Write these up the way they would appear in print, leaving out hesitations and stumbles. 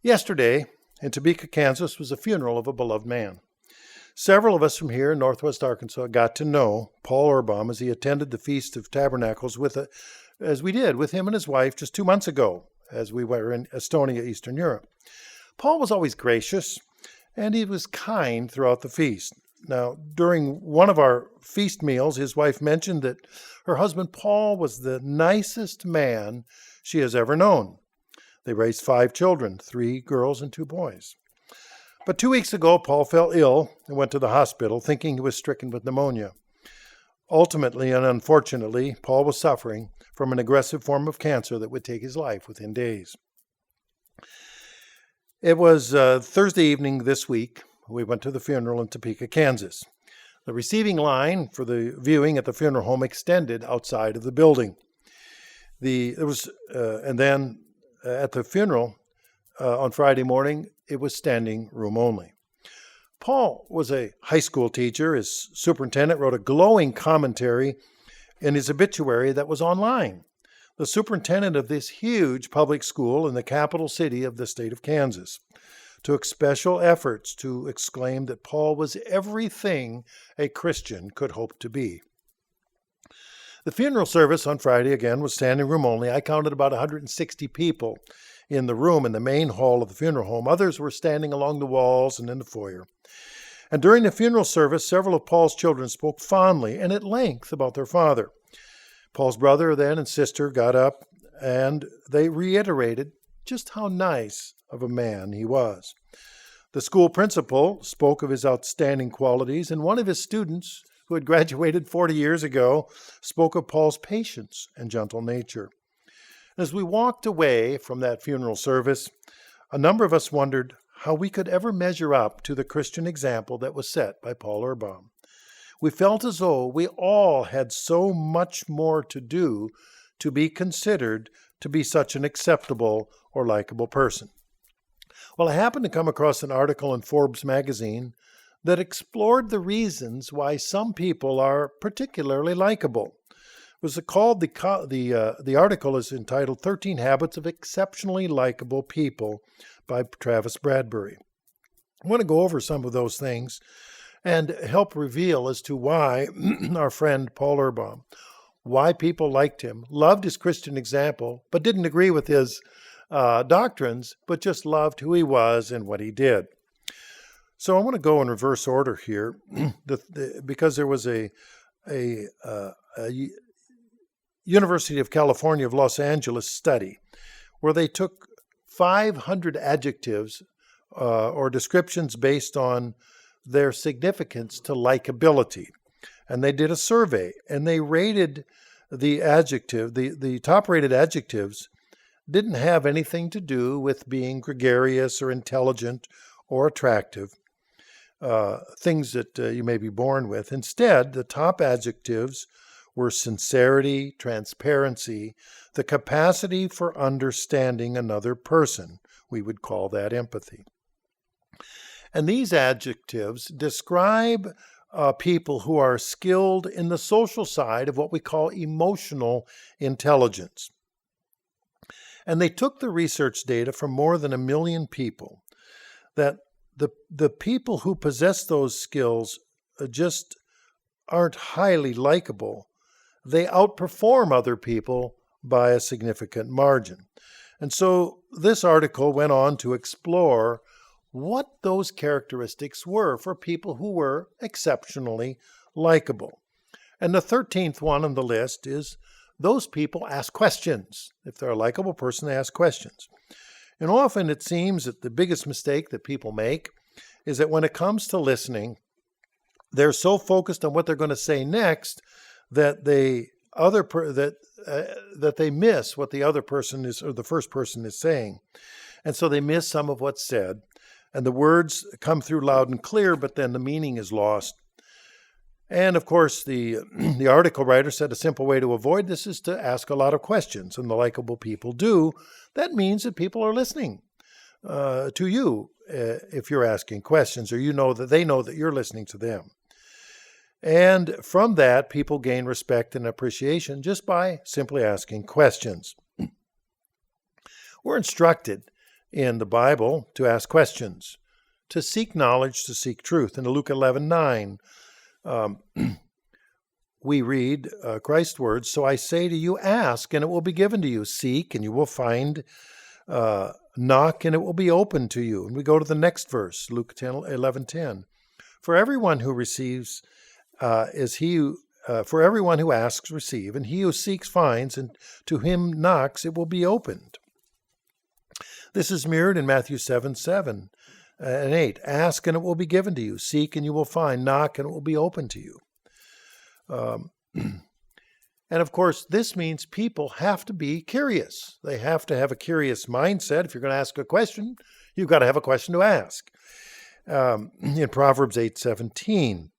Yesterday, in Topeka, Kansas, was a funeral of a beloved man. Several of us from here in northwest Arkansas got to know Paul Orbaum as he attended the Feast of Tabernacles as we did with him and his wife just 2 months ago, as we were in Estonia, Eastern Europe. Paul was always gracious, and he was kind throughout the feast. Now, during one of our feast meals, his wife mentioned that her husband Paul was the nicest man she has ever known. They raised 5 children, 3 girls and 2 boys. But 2 weeks ago, Paul fell ill and went to the hospital, thinking he was stricken with pneumonia. Ultimately and unfortunately, Paul was suffering from an aggressive form of cancer that would take his life within days. It was Thursday evening this week. We went to the funeral in Topeka, Kansas. The receiving line for the viewing at the funeral home extended outside of the building. And then at the funeral on Friday morning, it was standing room only. Paul was a high school teacher. His superintendent wrote a glowing commentary in his obituary that was online. The superintendent of this huge public school in the capital city of the state of Kansas took special efforts to exclaim that Paul was everything a Christian could hope to be. The funeral service on Friday, again, was standing room only. I counted about 160 people in the room in the main hall of the funeral home. Others were standing along the walls and in the foyer. And during the funeral service, several of Paul's children spoke fondly and at length about their father. Paul's brother then and sister got up and they reiterated just how nice of a man he was. The school principal spoke of his outstanding qualities, and one of his students, who had graduated 40 years ago, spoke of Paul's patience and gentle nature. As we walked away from that funeral service, a number of us wondered how we could ever measure up to the Christian example that was set by Paul Orbaum. We felt as though we all had so much more to do to be considered to be such an acceptable or likable person. Well, I happened to come across an article in Forbes magazine that explored the reasons why some people are particularly likable. The article is entitled 13 Habits of Exceptionally Likable People by Travis Bradberry. I want to go over some of those things and help reveal as to why our friend Paul Orbaum, why people liked him, loved his Christian example, but didn't agree with his doctrines, but just loved who he was and what he did. So I want to go in reverse order here, because there was a University of California of Los Angeles study where they took 500 adjectives or descriptions based on their significance to likability. And they did a survey and they rated the top-rated adjectives didn't have anything to do with being gregarious or intelligent or attractive, things that you may be born with. Instead, the top adjectives were sincerity, transparency, the capacity for understanding another person. We would call that empathy. And these adjectives describe people who are skilled in the social side of what we call emotional intelligence. And they took the research data from more than 1 million people, that the people who possess those skills just aren't highly likable. They outperform other people by a significant margin. And so this article went on to explore what those characteristics were for people who were exceptionally likable. And the 13th one on the list is those people ask questions. If they're a likable person, they ask questions. And often it seems that the biggest mistake that people make is that when it comes to listening, they're so focused on what they're going to say next that they miss what the other person is, or the first person is saying. And so they miss some of what's said. And the words come through loud and clear, but then the meaning is lost. And of course, the article writer said a simple way to avoid this is to ask a lot of questions, and the likable people do. That means that people are listening to you if you're asking questions, or they know that you're listening to them. And from that, people gain respect and appreciation just by simply asking questions. We're instructed in the Bible to ask questions, to seek knowledge, to seek truth. In Luke 11:9, we read Christ's words, "So I say to you, ask, and it will be given to you. Seek, and you will find. Knock, and it will be open to you." And we go to the next verse, Luke 11:10. For everyone who receives for everyone who asks, receive, and he who seeks finds, and to him knocks, it will be opened. This is mirrored in Matthew 7:7 and 8. Ask, and it will be given to you. Seek, and you will find. Knock, and it will be open to you. And of course, this means people have to be curious. They have to have a curious mindset. If you're going to ask a question, you've got to have a question to ask. In Proverbs 8:17,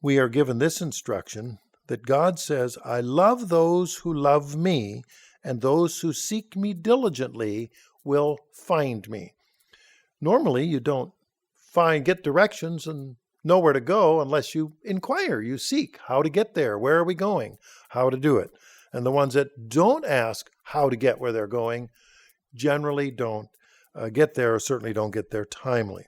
we are given this instruction that God says, "I love those who love me, and those who seek me diligently will find me." Normally, you don't get directions and know where to go unless you inquire, you seek how to get there, where are we going, how to do it. And the ones that don't ask how to get where they're going generally don't get there, or certainly don't get there timely.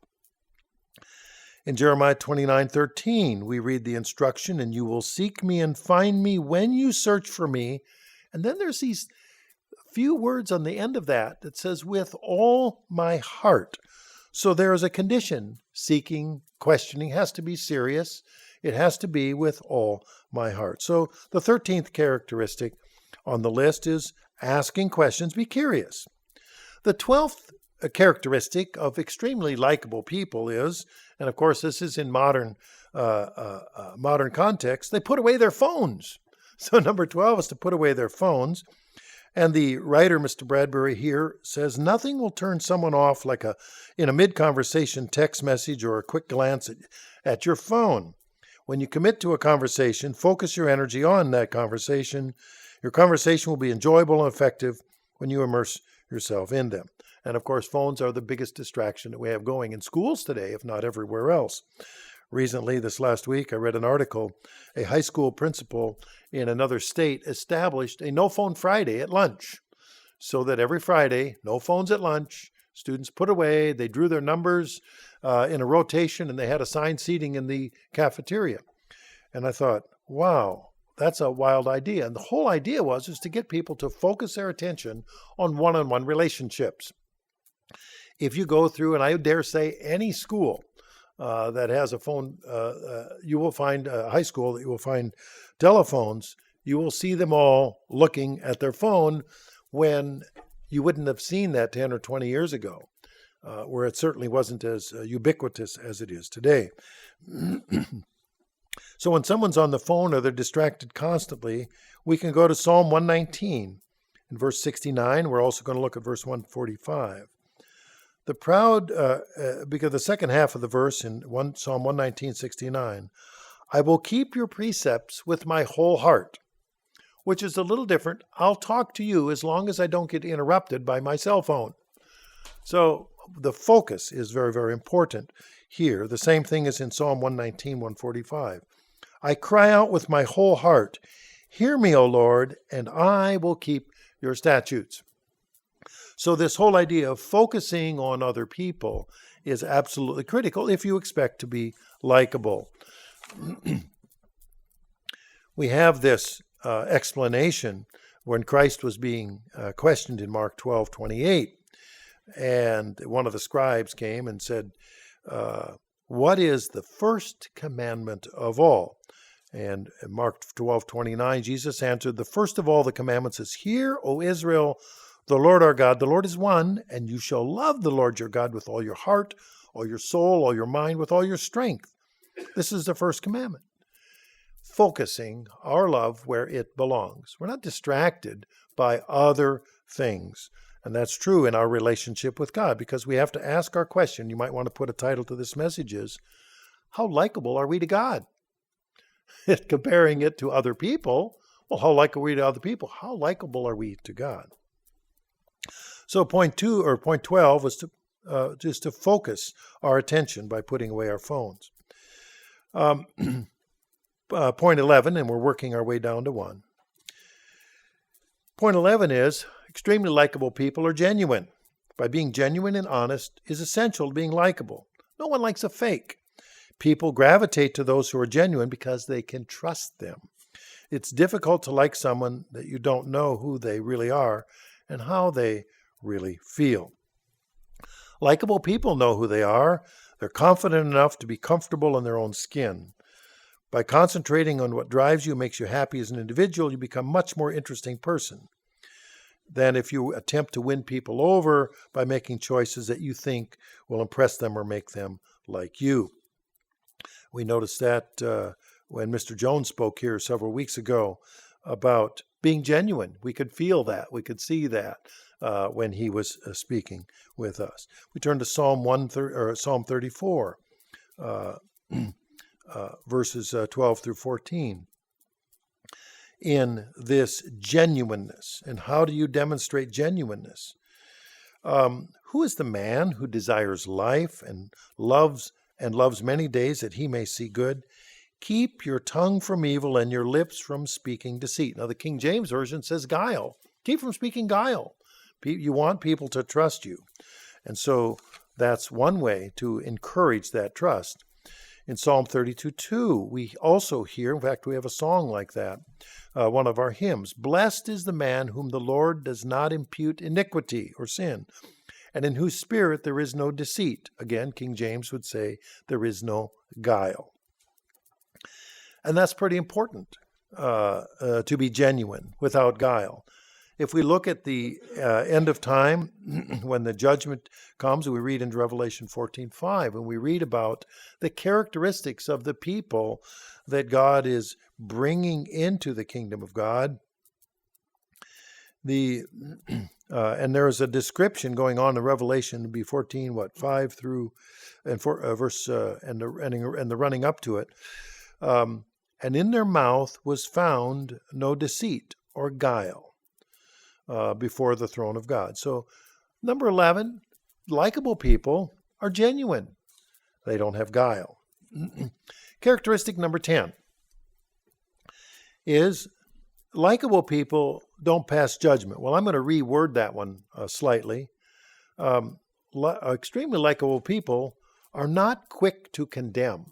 In Jeremiah 29:13, we read the instruction, "And you will seek me and find me when you search for me." And then there's these few words on the end of that says, "with all my heart." So there is a condition. Seeking, questioning has to be serious. It has to be with all my heart. So the 13th characteristic on the list is asking questions, be curious. The 12th characteristic of extremely likable people is, and of course this is in modern context, they put away their phones. So number 12 is to put away their phones. And the writer, Mr. Bradberry, here says, nothing will turn someone off like in a mid-conversation text message or a quick glance at your phone. When you commit to a conversation, focus your energy on that conversation. Your conversation will be enjoyable and effective when you immerse yourself in them. And of course, phones are the biggest distraction that we have going in schools today, if not everywhere else. Recently, this last week, I read an article. A high school principal in another state established a no phone Friday at lunch, so that every Friday, no phones at lunch, students put away, they drew their numbers in a rotation, and they had assigned seating in the cafeteria. And I thought, wow, that's a wild idea. And the whole idea was to get people to focus their attention on one-on-one relationships. If you go through, and I dare say any school that has a phone, you will find a high school that you will find telephones, you will see them all looking at their phone when you wouldn't have seen that 10 or 20 years ago, where it certainly wasn't as ubiquitous as it is today. So when someone's on the phone or they're distracted constantly, we can go to Psalm 119 in verse 69. We're also going to look at verse 145. The proud, because the second half of the verse in Psalm 119:69, I will keep your precepts with my whole heart, which is a little different. I'll talk to you as long as I don't get interrupted by my cell phone. So the focus is very, very important here. The same thing is in Psalm 119:145. I cry out with my whole heart, hear me, O Lord, and I will keep your statutes. So this whole idea of focusing on other people is absolutely critical if you expect to be likable. We have this explanation when Christ was being questioned in Mark 12:28, and one of the scribes came and said, what is the first commandment of all? And in Mark 12:29, Jesus answered, the first of all the commandments is, hear, O Israel, the Lord our God, the Lord is one, and you shall love the Lord your God with all your heart, all your soul, all your mind, with all your strength. This is the first commandment. Focusing our love where it belongs. We're not distracted by other things. And that's true in our relationship with God, because we have to ask our question. You might want to put a title to this message is, how likable are we to God? Comparing it to other people, well, how likable are we to other people? How likable are we to God? So point 12 was just to focus our attention by putting away our phones. Point 11, and we're working our way down to 1. Point 11 is Extremely likable people are genuine. By being genuine and honest is essential to being likable. No one likes a fake. People gravitate to those who are genuine because they can trust them. It's difficult to like someone that you don't know who they really are and how they really feel. Likable people know who they are. They're confident enough to be comfortable in their own skin. By concentrating on what drives you, makes you happy as an individual, you become a much more interesting person than if you attempt to win people over by making choices that you think will impress them or make them like you. We noticed that when Mr. Jones spoke here several weeks ago about being genuine. We could feel that. We could see that when he was speaking with us. We turn to Psalm 34, verses 12 through 14. In this genuineness, and how do you demonstrate genuineness? Who is the man who desires life and loves many days that he may see good? Keep your tongue from evil and your lips from speaking deceit. Now, the King James Version says guile. Keep from speaking guile. You want people to trust you. And so that's one way to encourage that trust. In Psalm 32:2, we also hear, in fact, we have a song like that, one of our hymns. Blessed is the man whom the Lord does not impute iniquity or sin, and in whose spirit there is no deceit. Again, King James would say there is no guile. And that's pretty important, to be genuine without guile. If we look at the end of time, when the judgment comes, we read in Revelation 14:5, and we read about the characteristics of the people that God is bringing into the kingdom of God. And there is a description going on in Revelation, be 14, 5 through and verse and the running up to it. And in their mouth was found no deceit or guile before the throne of God. So, number 11, likable people are genuine. They don't have guile. Characteristic number 10 is likable people don't pass judgment. Well, I'm going to reword that one slightly. Extremely likable people are not quick to condemn,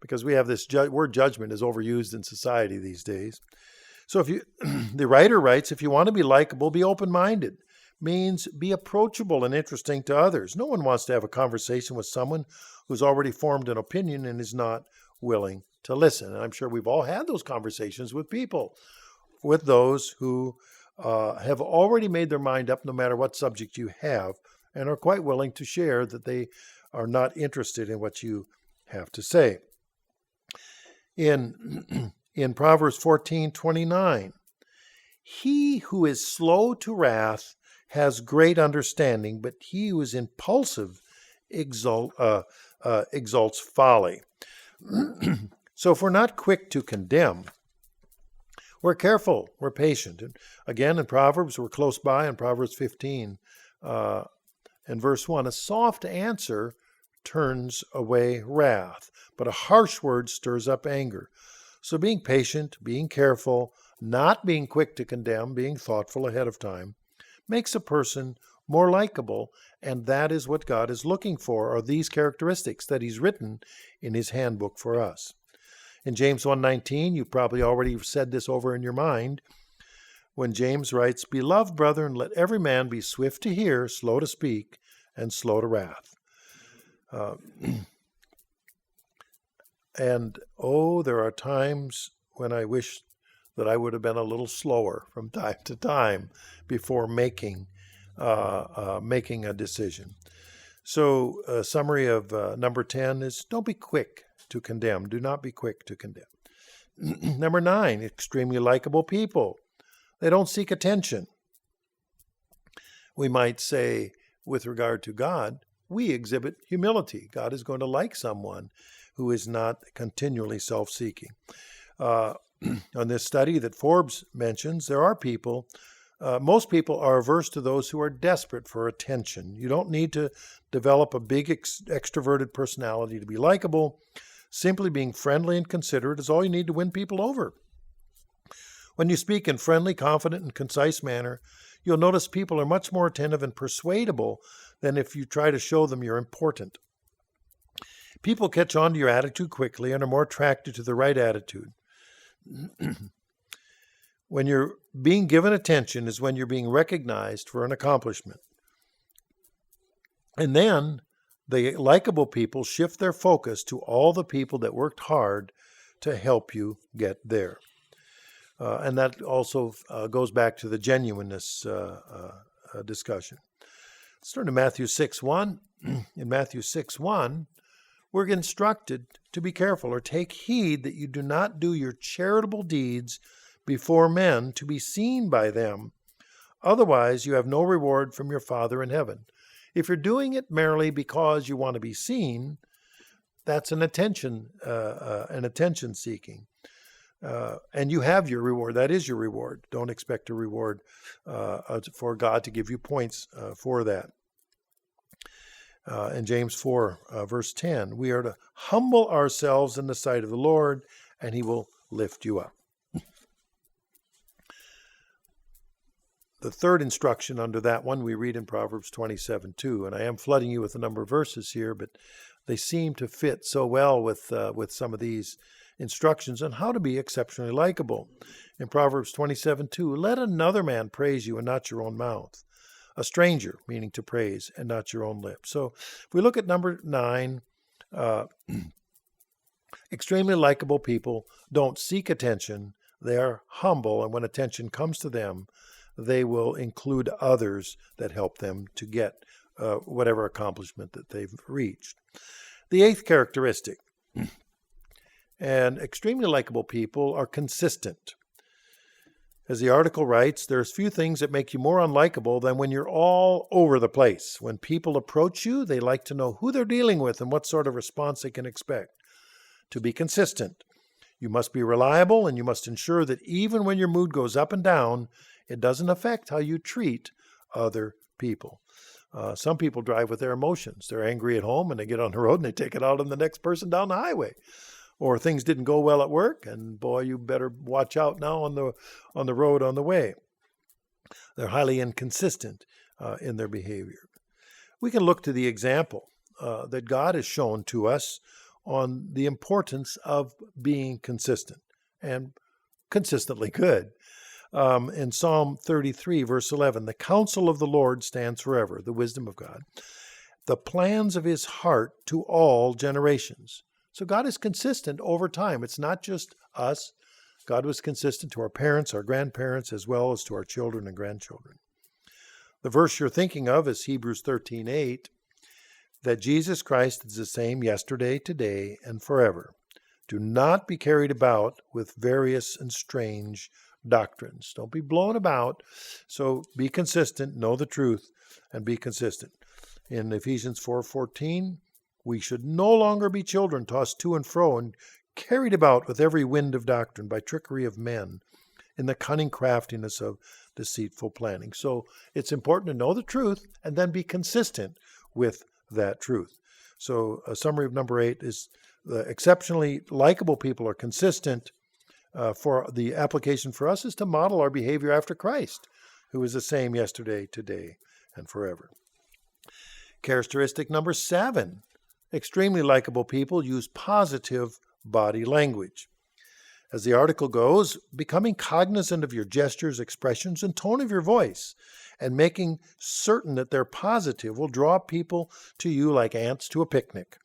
because we have this word judgment is overused in society these days. So the writer writes, if you want to be likable, be open-minded. Means be approachable and interesting to others. No one wants to have a conversation with someone who's already formed an opinion and is not willing to listen. And I'm sure we've all had those conversations with people, with those who have already made their mind up no matter what subject you have, and are quite willing to share that they are not interested in what you have to say. In Proverbs 14:29, he who is slow to wrath has great understanding, but he who is impulsive exalts folly. So if we're not quick to condemn, we're careful, we're patient. And again, in Proverbs, we're close by in Proverbs 15 and verse 1, a soft answer turns away wrath, but a harsh word stirs up anger. So being patient, being careful, not being quick to condemn, being thoughtful ahead of time, makes a person more likable, and that is what God is looking for, are these characteristics that he's written in his handbook for us. In James 1:19, you probably already said this over in your mind, when James writes, Beloved brethren, let every man be swift to hear, slow to speak, and slow to wrath. And there are times when I wish that I would have been a little slower from time to time before making a decision. So a summary of number 10 is don't be quick to condemn. Do not be quick to condemn. Number 9, extremely likable people. They don't seek attention. We might say, with regard to God, we exhibit humility. God is going to like someone who is not continually self-seeking. On this study that Forbes mentions, there are people, most people are averse to those who are desperate for attention. You don't need to develop a big extroverted personality to be likable. Simply being friendly and considerate is all you need to win people over. When you speak in friendly, confident, and concise manner, You'll notice people are much more attentive and persuadable than if you try to show them you're important. People catch on to your attitude quickly and are more attracted to the right attitude. When you're being given attention is when you're being recognized for an accomplishment. And then the likable people shift their focus to all the people that worked hard to help you get there. And that also goes back to the genuineness discussion. Let's turn to Matthew 6:1. In Matthew 6:1, we're instructed to be careful or take heed that you do not do your charitable deeds before men to be seen by them. Otherwise, you have no reward from your Father in heaven. If you're doing it merely because you want to be seen, that's an attention seeking. And you have your reward. That is your reward. Don't expect a reward for God to give you points for that. In James 4, verse 10, we are to humble ourselves in the sight of the Lord, and he will lift you up. The third instruction under that one we read in Proverbs 27:2, and I am flooding you with a number of verses here, but they seem to fit so well with some of these instructions on how to be exceptionally likable. In Proverbs 27:2, let another man praise you and not your own mouth. A stranger, meaning to praise, and not your own lips. So if we look at number 9, extremely likable people don't seek attention. They are humble, and when attention comes to them, they will include others that help them to get whatever accomplishment that they've reached. The eighth characteristic, and extremely likable people are consistent. As the article writes, there's few things that make you more unlikable than when you're all over the place. When people approach you, they like to know who they're dealing with and what sort of response they can expect. To be consistent, you must be reliable, and you must ensure that even when your mood goes up and down, it doesn't affect how you treat other people. Some people drive with their emotions. They're angry at home and they get on the road and they take it out on the next person down the highway. Or things didn't go well at work, and boy, you better watch out now on the road on the way. They're highly inconsistent in their behavior. We can look to the example that God has shown to us on the importance of being consistent and consistently good. In Psalm 33, verse 11, the counsel of the Lord stands forever, the wisdom of God, the plans of his heart to all generations. So God is consistent over time. It's not just us. God was consistent to our parents, our grandparents, as well as to our children and grandchildren. The verse you're thinking of is Hebrews 13:8, that Jesus Christ is the same yesterday, today, and forever. Do not be carried about with various and strange doctrines. Don't be blown about. So be consistent, know the truth, and be consistent. In Ephesians 4:14, we should no longer be children tossed to and fro and carried about with every wind of doctrine by trickery of men in the cunning craftiness of deceitful planning. So it's important to know the truth and then be consistent with that truth. So a summary of number 8 is the exceptionally likable people are consistent. For the application for us is to model our behavior after Christ, who is the same yesterday, today, and forever. Characteristic number 7, extremely likable people use positive body language. As the article goes, becoming cognizant of your gestures, expressions, and tone of your voice, and making certain that they're positive will draw people to you like ants to a picnic.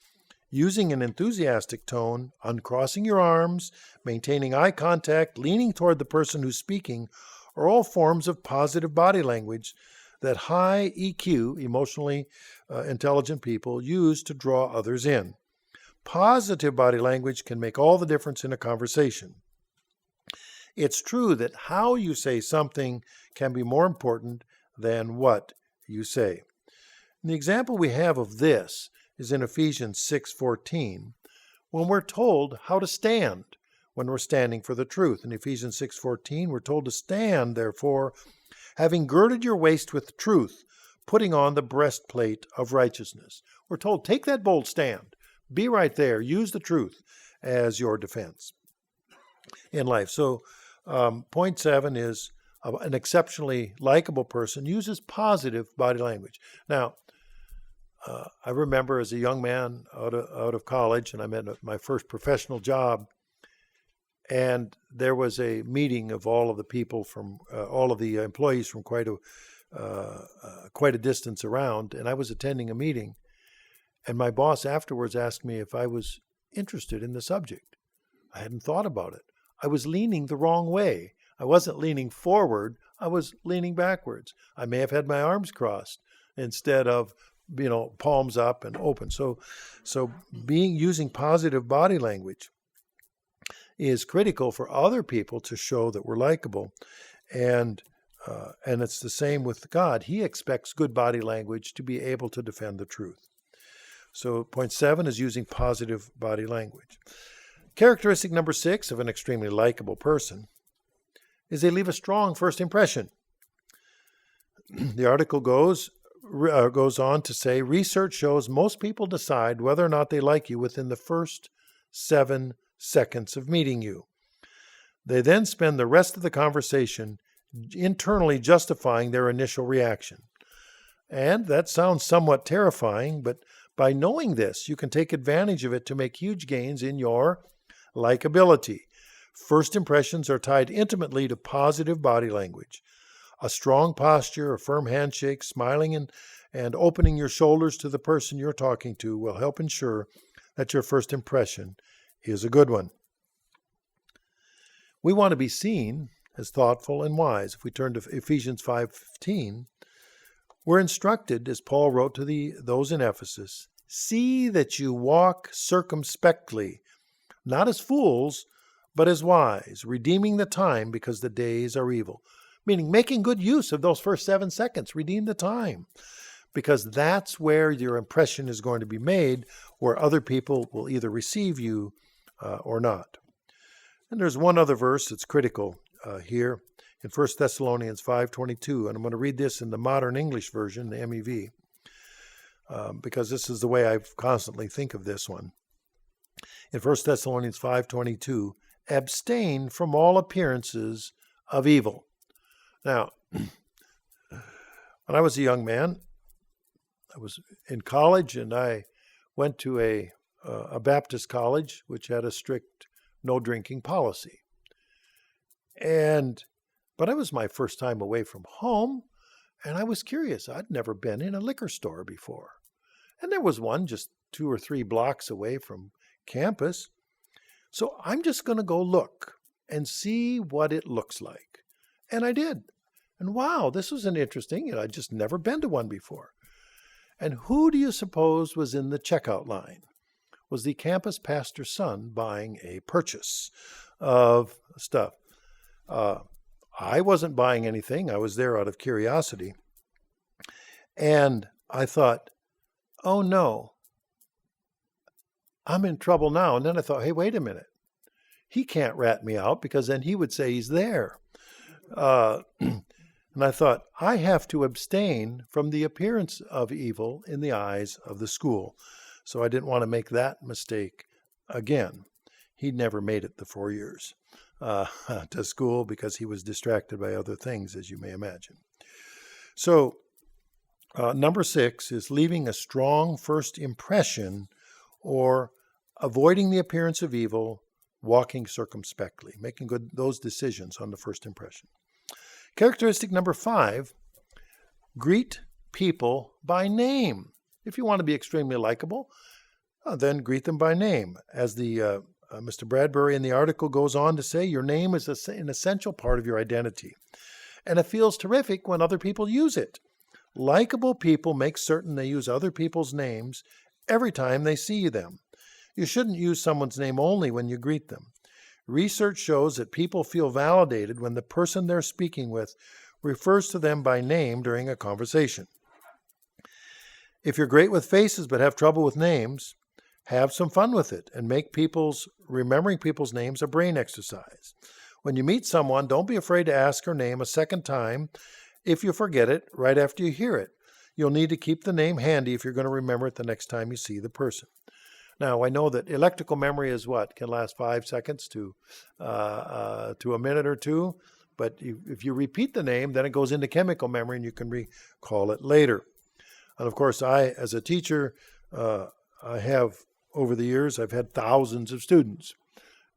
Using an enthusiastic tone, uncrossing your arms, maintaining eye contact, leaning toward the person who's speaking are all forms of positive body language that high EQ, emotionally intelligent people, use to draw others in. Positive body language can make all the difference in a conversation. It's true that how you say something can be more important than what you say. And the example we have of this is in Ephesians 6:14, when we're told how to stand when we're standing for the truth. In Ephesians 6:14, we're told to stand, therefore, having girded your waist with truth, putting on the breastplate of righteousness. We're told, take that bold stand. Be right there. Use the truth as your defense in life. So point 7 is an exceptionally likable person uses positive body language. Now, I remember as a young man out of college, and I'm at my first professional job, and there was a meeting of all of the people from all of the employees from quite a distance around, and I was attending a meeting, and my boss afterwards asked me if I was interested in the subject. I hadn't thought about it. I was leaning the wrong way. I wasn't leaning forward. I was leaning backwards. I may have had my arms crossed instead of, palms up and open. So using positive body language is critical for other people to show that we're likable. And it's the same with God. He expects good body language to be able to defend the truth. So point 7 is using positive body language. Characteristic number 6 of an extremely likable person is they leave a strong first impression. The article goes on to say, research shows most people decide whether or not they like you within the first 7 seconds of meeting you. They then spend the rest of the conversation internally justifying their initial reaction. And that sounds somewhat terrifying, but by knowing this, you can take advantage of it to make huge gains in your likability. First impressions are tied intimately to positive body language. A strong posture, a firm handshake, smiling and opening your shoulders to the person you're talking to will help ensure that your first impression is a good one. We want to be seen as thoughtful and wise. If we turn to Ephesians 5:15, we're instructed, as Paul wrote to those in Ephesus, see that you walk circumspectly, not as fools, but as wise, redeeming the time because the days are evil. Meaning making good use of those first 7 seconds, redeem the time, because that's where your impression is going to be made, where other people will either receive you or not. And there's one other verse that's critical here in 1 Thessalonians 5:22, and I'm going to read this in the modern English version, the MEV, because this is the way I constantly think of this one. In 1 Thessalonians 5:22, abstain from all appearances of evil. Now, when I was a young man, I was in college, and I went to a Baptist college, which had a strict no drinking policy. But it was my first time away from home, and I was curious. I'd never been in a liquor store before. And there was one just 2 or 3 blocks away from campus. So I'm just going to go look and see what it looks like. And I did. And wow, this was interesting. I'd just never been to one before. And who do you suppose was in the checkout line? Was the campus pastor's son buying a purchase of stuff. I wasn't buying anything. I was there out of curiosity. And I thought, oh no, I'm in trouble now. And then I thought, hey, wait a minute. He can't rat me out because then he would say he's there. And I thought, I have to abstain from the appearance of evil in the eyes of the school. So I didn't want to make that mistake again. He never made it the 4 years to school because he was distracted by other things, as you may imagine. So number 6 is leaving a strong first impression or avoiding the appearance of evil, walking circumspectly, making those decisions on the first impression. Characteristic number 5, greet people by name. If you want to be extremely likable, then greet them by name. As the Mr. Bradberry in the article goes on to say, your name is an essential part of your identity. And it feels terrific when other people use it. Likable people make certain they use other people's names every time they see them. You shouldn't use someone's name only when you greet them. Research shows that people feel validated when the person they're speaking with refers to them by name during a conversation. If you're great with faces but have trouble with names, have some fun with it and make remembering people's names a brain exercise. When you meet someone, don't be afraid to ask her name a second time if you forget it right after you hear it. You'll need to keep the name handy if you're going to remember it the next time you see the person. Now, I know that electrical memory is can last 5 seconds to a minute or two, But if you repeat the name, then it goes into chemical memory and you can recall it later. And of course, as a teacher, I have, over the years, I've had thousands of students.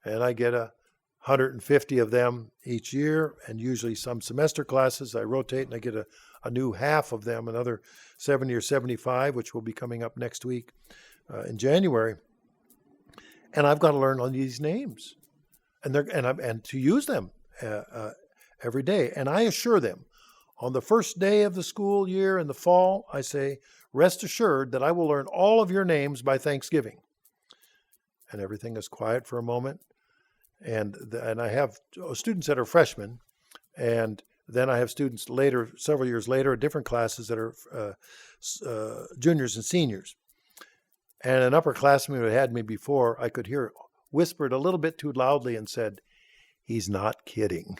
And I get 150 of them each year, and usually some semester classes I rotate, and I get a new half of them, another 70 or 75, which will be coming up next week in January. And I've got to learn all these names, and to use them every day. And I assure them, on the first day of the school year in the fall, I say, rest assured that I will learn all of your names by Thanksgiving. And everything is quiet for a moment. And I have students that are freshmen, and then I have students later, several years later, in different classes that are juniors and seniors. And an upperclassman who had me before, I could hear whispered a little bit too loudly and said, "He's not kidding."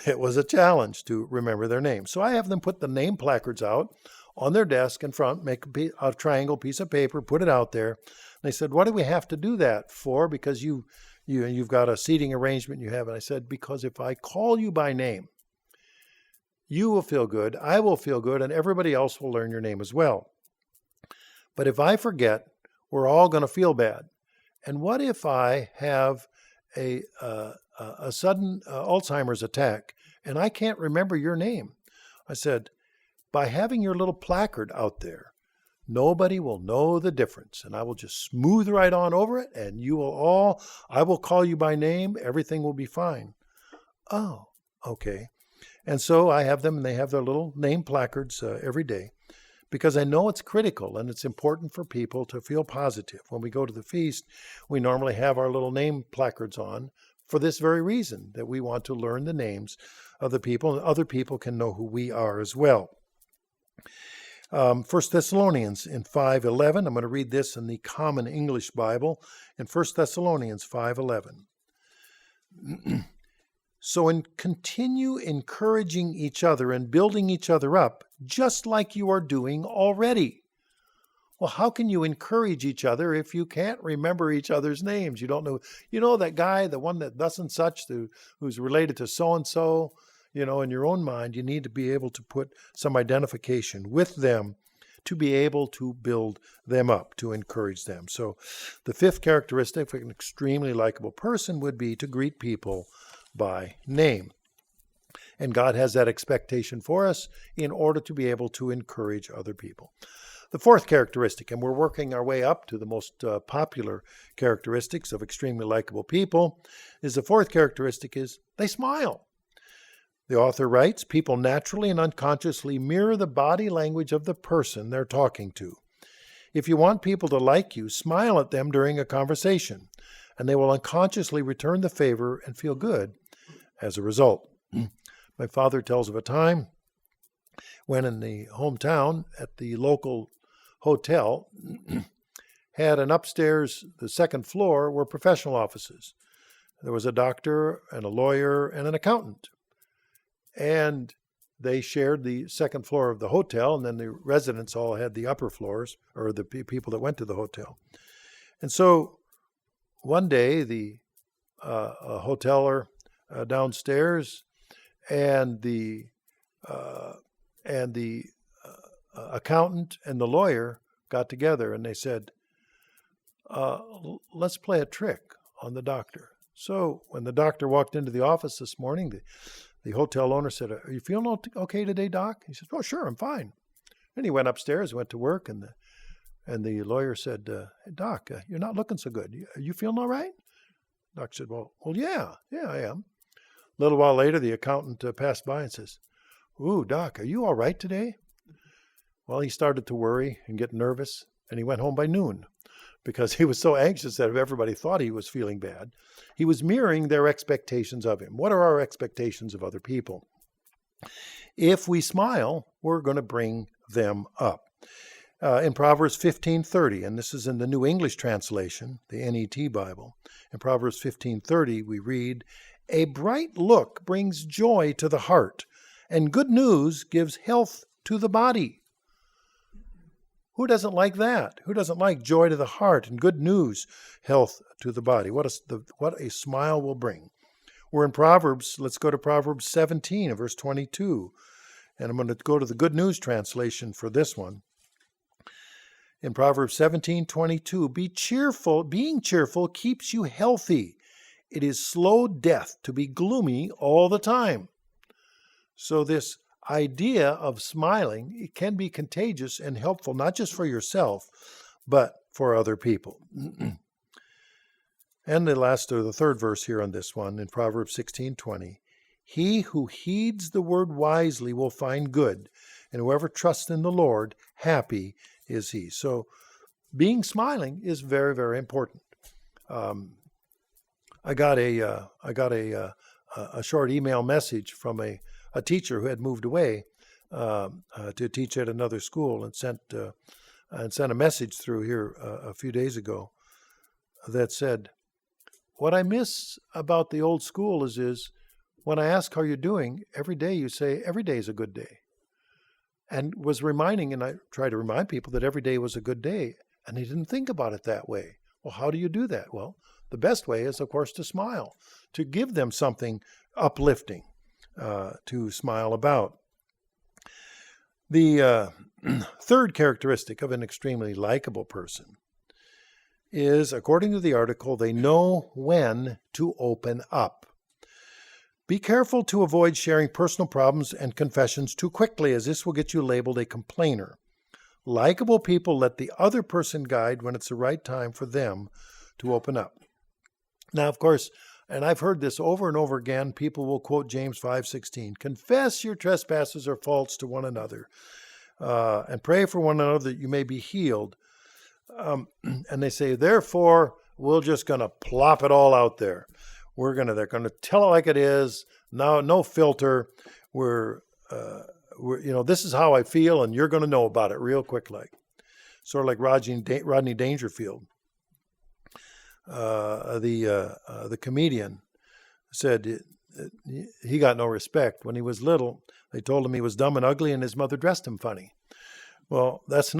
It was a challenge to remember their names. So I have them put the name placards out on their desk in front, make a triangle piece of paper, put it out there. And they said, "What do we have to do that for? Because you've got a seating arrangement you have." And I said, "Because if I call you by name, you will feel good, I will feel good, and everybody else will learn your name as well. But if I forget, we're all going to feel bad. And what if I have a sudden Alzheimer's attack and I can't remember your name?" I said, "By having your little placard out there, nobody will know the difference, and I will just smooth right on over it, and I will call you by name, everything will be fine." "Oh, okay." And so I have them, and they have their little name placards every day, because I know it's critical and it's important for people to feel positive. When we go to the feast, we normally have our little name placards on for this very reason, that we want to learn the names of the people, and other people can know who we are as well. 1 Thessalonians in 5:11. I'm going to read this in the Common English Bible in 1 Thessalonians 5:11. "So continue encouraging each other and building each other up, just like you are doing already." Well, how can you encourage each other if you can't remember each other's names? You don't know, that guy, the one that thus and such, who's related to so-and-so. In your own mind, you need to be able to put some identification with them to be able to build them up, to encourage them. So the fifth characteristic of an extremely likable person would be to greet people by name. And God has that expectation for us in order to be able to encourage other people. The fourth characteristic, and we're working our way up to the most popular characteristics of extremely likable people, is the fourth characteristic is they smile. The author writes, "People naturally and unconsciously mirror the body language of the person they're talking to. If you want people to like you, smile at them during a conversation, and they will unconsciously return the favor and feel good as a result." My father tells of a time when in the hometown at the local hotel had an upstairs, the second floor were professional offices. There was a doctor and a lawyer and an accountant. And they shared the second floor of the hotel, and then the residents all had the upper floors, or the people that went to the hotel. And so one day, the hoteler downstairs and the accountant and the lawyer got together, and they said, "Let's play a trick on the doctor." So when the doctor walked into the office this morning, the hotel owner said, "Are you feeling okay today, Doc?" He said, "Oh, sure, I'm fine." And he went upstairs, went to work, and the lawyer said, "Hey, Doc, you're not looking so good. Are you feeling all right?" Doc said, well, yeah, I am." A little while later, the accountant passed by and says, "Ooh, Doc, are you all right today?" Well, he started to worry and get nervous, and he went home by noon because he was so anxious that if everybody thought he was feeling bad, he was mirroring their expectations of him. What are our expectations of other people? If we smile, we're going to bring them up. In Proverbs 15:30, and this is in the New English translation, the NET Bible, in Proverbs 15:30 we read, "A bright look brings joy to the heart, and good news gives health to the body." Who doesn't like that? Who doesn't like joy to the heart and good news, health to the body? What a smile will bring. We're in Proverbs. Let's go to Proverbs 17, verse 22. And I'm going to go to the Good News translation for this one. In Proverbs 17:22, be cheerful. Being cheerful keeps you healthy. It is slow death to be gloomy all the time. So this idea of smiling, it can be contagious and helpful, not just for yourself, but for other people. And the third verse here on this one, in Proverbs 16:20, he who heeds the word wisely will find good, and whoever trusts in the Lord, happy is he. So being smiling is very, very important. I got a short email message from a teacher who had moved away to teach at another school, and sent a message through here a few days ago that said, what I miss about the old school is when I ask how you're doing, every day you say, every day is a good day. And was reminding, and I try to remind people that every day was a good day, and they didn't think about it that way. Well, how do you do that? Well, the best way is, of course, to smile, to give them something uplifting to smile about. The third characteristic of an extremely likable person is, according to the article, they know when to open up. Be careful to avoid sharing personal problems and confessions too quickly, as this will get you labeled a complainer. Likable people let the other person guide when it's the right time for them to open up. Now, of course, and I've heard this over and over again, people will quote James 5:16, confess your trespasses or faults to one another, and pray for one another that you may be healed. And they say, therefore, we're just going to plop it all out there. They're going to tell it like it is. No filter. This is how I feel, and you're going to know about it real quick, like sort of like Rodney Dangerfield, the comedian, said he got no respect when he was little. They told him he was dumb and ugly, and his mother dressed him funny. Well, that's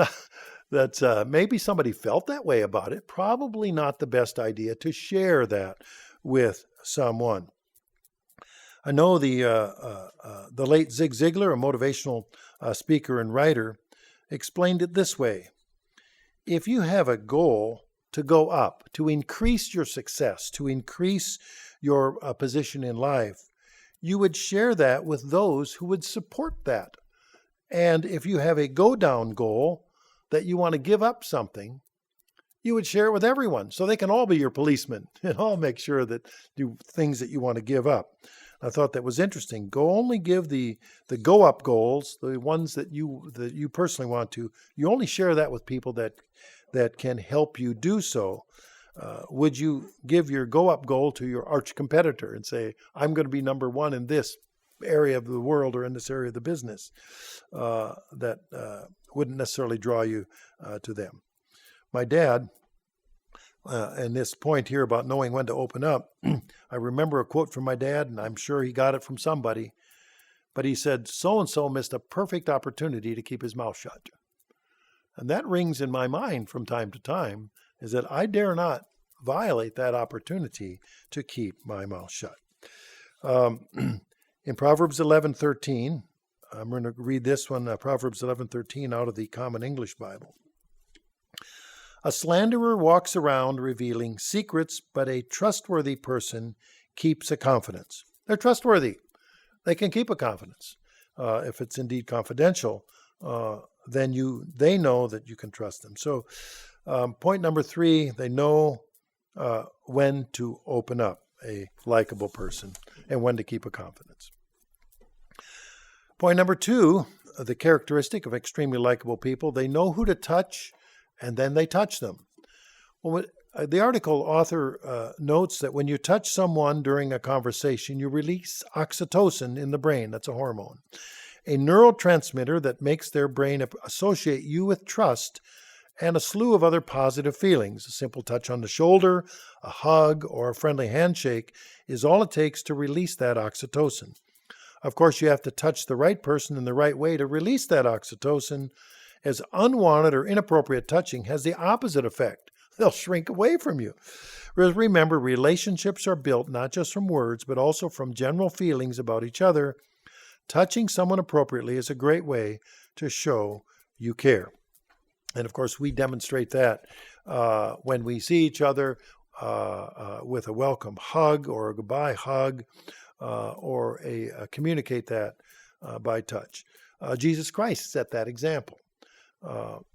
maybe somebody felt that way about it. Probably not the best idea to share that with someone. I know the late Zig Ziglar, a motivational speaker and writer, explained it this way. If you have a goal to go up, to increase your success, to increase your position in life, you would share that with those who would support that. And if you have a go down goal that you want to give up something, you would share it with everyone so they can all be your policemen and all make sure that do things that you want to give up. I thought that was interesting. Only give the go up goals, the ones that you personally want to. You only share that with people that can help you do so. Would you give your go up goal to your arch competitor and say, I'm going to be number one in this area of the world or in this area of the business? That wouldn't necessarily draw you to them. My dad, and this point here about knowing when to open up, I remember a quote from my dad, and I'm sure he got it from somebody, but he said, so-and-so missed a perfect opportunity to keep his mouth shut. And that rings in my mind from time to time, is that I dare not violate that opportunity to keep my mouth shut. In Proverbs 11:13, I'm going to read this one, Proverbs 11:13 out of the Common English Bible. A slanderer walks around revealing secrets, but a trustworthy person keeps a confidence. They're trustworthy. They can keep a confidence. If it's indeed confidential, then they know that you can trust them. So point number 3, they know when to open up, a likable person, and when to keep a confidence. Point number 2, the characteristic of extremely likable people, they know who to touch, and then they touch them. Well, the article author notes that when you touch someone during a conversation, you release oxytocin in the brain. That's a hormone, a neurotransmitter that makes their brain associate you with trust and a slew of other positive feelings. A simple touch on the shoulder, a hug, or a friendly handshake is all it takes to release that oxytocin. Of course, you have to touch the right person in the right way to release that oxytocin, as unwanted or inappropriate touching has the opposite effect. they'll shrink away from you. Remember, relationships are built not just from words, but also from general feelings about each other. Touching someone appropriately is a great way to show you care. And of course, we demonstrate that when we see each other with a welcome hug or a goodbye hug, or communicate that by touch. Jesus Christ set that example.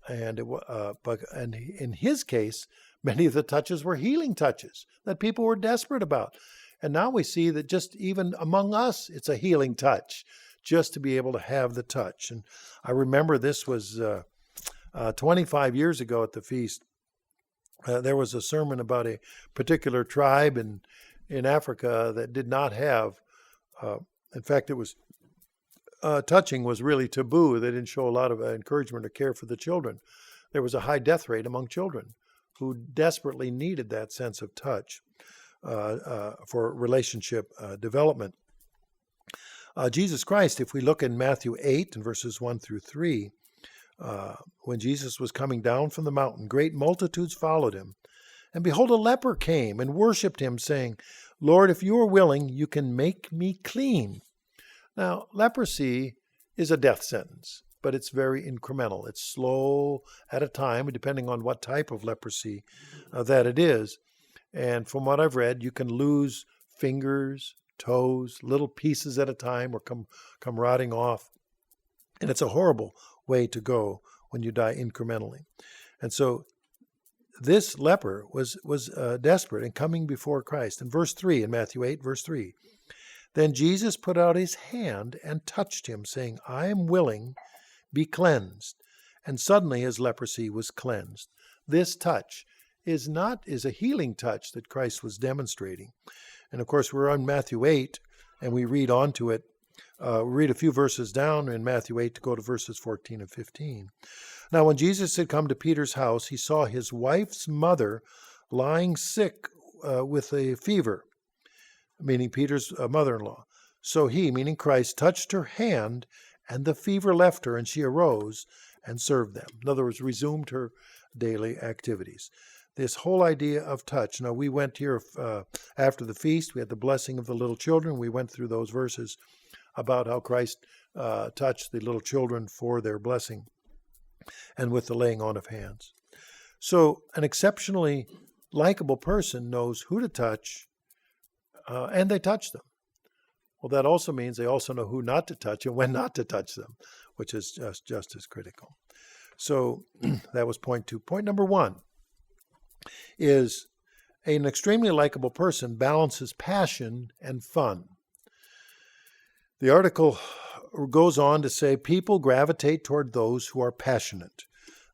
And in his case, many of the touches were healing touches that people were desperate about. And now we see that just even among us, it's a healing touch, just to be able to have the touch. And I remember this was 25 years ago at the feast. There was a sermon about a particular tribe in Africa that did not have, in fact, it was touching was really taboo. They didn't show a lot of encouragement or care for the children. There was a high death rate among children who desperately needed that sense of touch for relationship development. Jesus Christ, if we look in Matthew 8 and verses 1 through 3, when Jesus was coming down from the mountain, great multitudes followed him. And behold, a leper came and worshipped him, saying, Lord, if you are willing, you can make me clean. Now, leprosy is a death sentence, but it's very incremental. It's slow at a time, depending on what type of leprosy that it is. And from what I've read, you can lose fingers, toes, little pieces at a time, or come rotting off. And it's a horrible way to go when you die incrementally. And so this leper was desperate and coming before Christ. In verse 3, in Matthew 8, verse 3, then Jesus put out his hand and touched him, saying, I am willing, be cleansed. And suddenly his leprosy was cleansed. This touch is a healing touch that Christ was demonstrating. And of course, we're on Matthew 8, and we read on to it. Read a few verses down in Matthew 8 to go to verses 14 and 15. Now, when Jesus had come to Peter's house, he saw his wife's mother lying sick with a fever, meaning Peter's mother-in-law. So he, meaning Christ, touched her hand, and the fever left her, and she arose and served them. In other words, resumed her daily activities. This whole idea of touch. Now, we went here after the feast. We had the blessing of the little children. We went through those verses about how Christ touched the little children for their blessing and with the laying on of hands. So an exceptionally likable person knows who to touch, and they touch them. Well, that also means they also know who not to touch and when not to touch them, which is just as critical. So that was point 2. Point number 1 is an extremely likable person balances passion and fun. The article goes on to say people gravitate toward those who are passionate.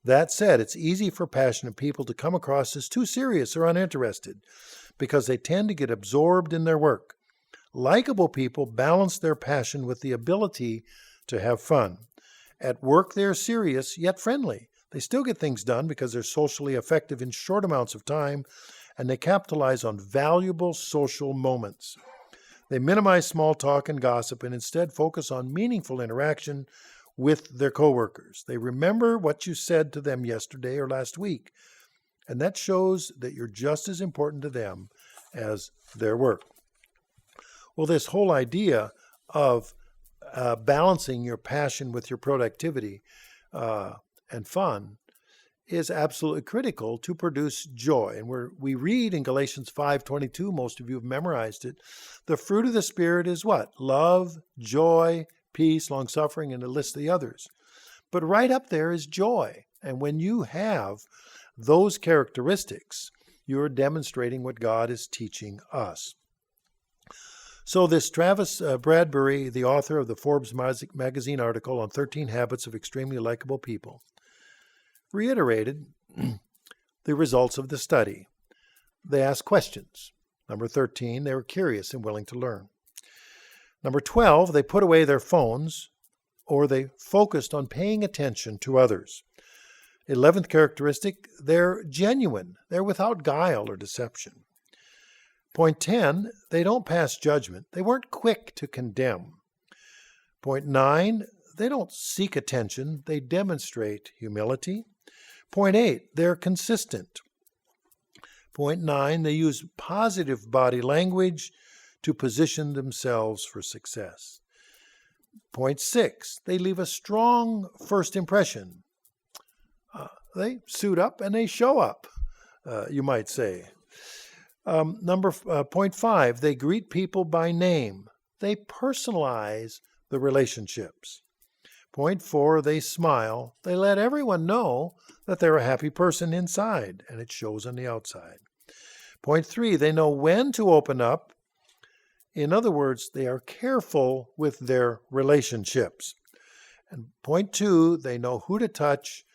That said, it's easy for passionate people to come across as too serious or uninterested because they tend to get absorbed in their work. Likable people balance their passion with the ability to have fun. At work, they're serious yet friendly. They still get things done because they're socially effective in short amounts of time, and they capitalize on valuable social moments. They minimize small talk and gossip and instead focus on meaningful interaction with their coworkers. They remember what you said to them yesterday or last week, and that shows that you're just as important to them as their work. Well, this whole idea of balancing your passion with your productivity and fun is absolutely critical to produce joy. And we read in Galatians 5:22, most of you have memorized it, the fruit of the Spirit is what? Love, joy, peace, long-suffering, and a list of the others. But right up there is joy. And when you have those characteristics, you're demonstrating what God is teaching us. So this Travis Bradberry, the author of the Forbes magazine article on 13 Habits of Extremely Likable People, reiterated the results of the study. They asked questions. Number 13, they were curious and willing to learn. Number 12, they put away their phones or they focused on paying attention to others. 11th characteristic, they're genuine. They're without guile or deception. Point 10, they don't pass judgment. They weren't quick to condemn. Point 9, they don't seek attention. They demonstrate humility. Point 8, they're consistent. Point 9, they use positive body language to position themselves for success. Point 6, they leave a strong first impression. They suit up and they show up, you might say. Point 5, they greet people by name. They personalize the relationships. Point 4, they smile. They let everyone know that they're a happy person inside, and it shows on the outside. Point 3, they know when to open up. In other words, they are careful with their relationships. And point 2, they know who to touch,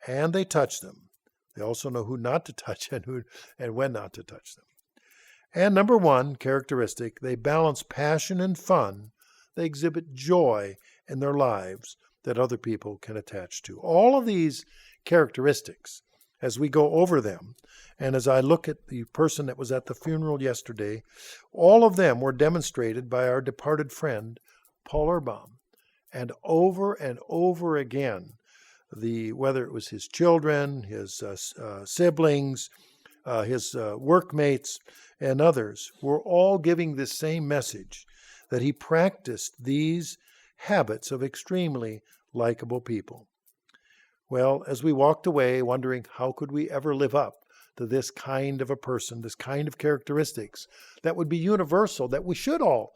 and they touch them. They also know who not to touch and when not to touch them. And number 1 characteristic, they balance passion and fun. They exhibit joy in their lives that other people can attach to. All of these characteristics, as we go over them, and as I look at the person that was at the funeral yesterday, all of them were demonstrated by our departed friend, Paul Erbaum. And over again, whether it was his children, his siblings, his workmates, and others were all giving this same message, that he practiced these habits of extremely likable people. Well, as we walked away wondering how could we ever live up to this kind of a person, this kind of characteristics that would be universal, that we should all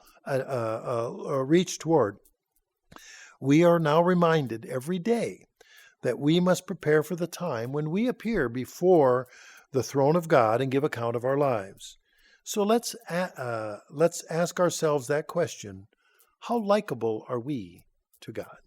reach toward, we are now reminded every day that we must prepare for the time when we appear before the throne of God and give account of our lives. So let's ask ourselves that question: how likable are we to God?